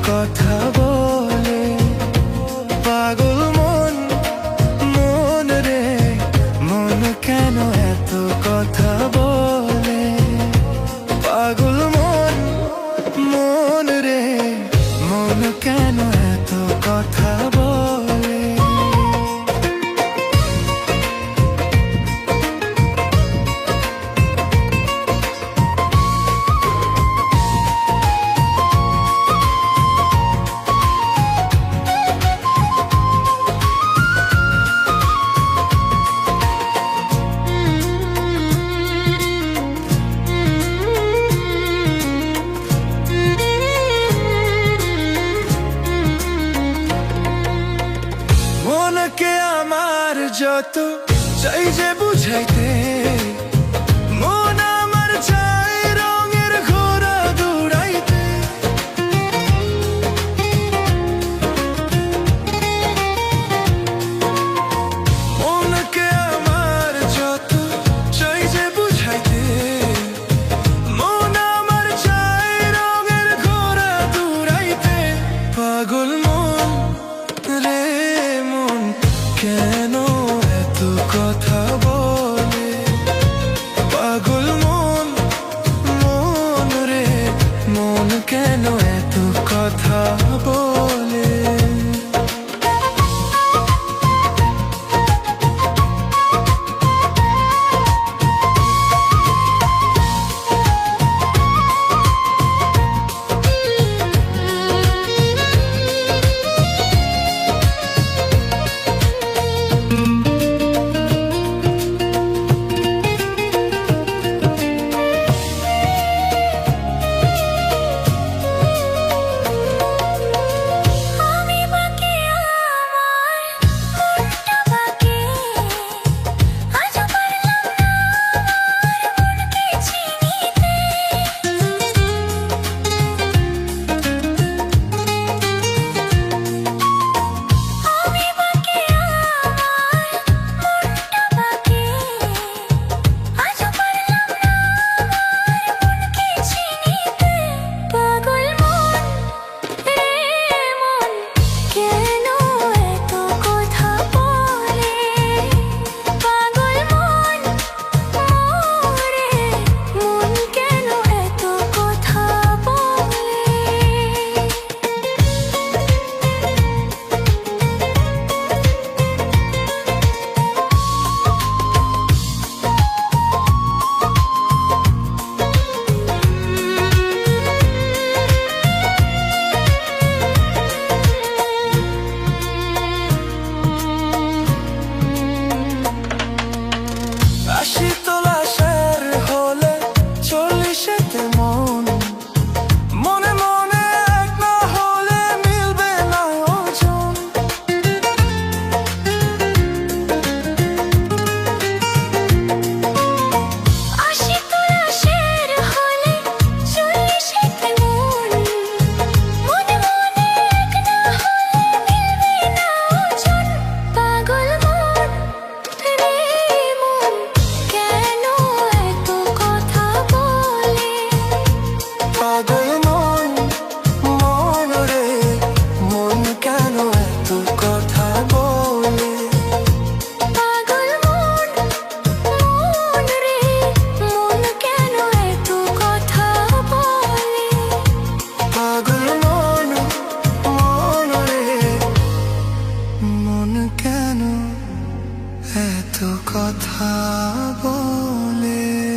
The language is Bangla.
কথা বলে। পাগল মন, মন রে মন কেন এত কথা বলে। পাগল মন, মন রে মন কেন এত কথা বলে। মনকে আমার যত চাই যে বুঝাইতে, মন আমার চাই রঙের ঘোড়া দৌড়াইতে। মনকে আমার যত চাই যে বুঝাইতে, মন আমার চাই রঙের ঘোড়া দৌড়াইতে। পাগল মন রে মন কেন এত কথা বলে। পাগল মন, মন রে মন কেন এত কথা বলে। এত কথা বলে।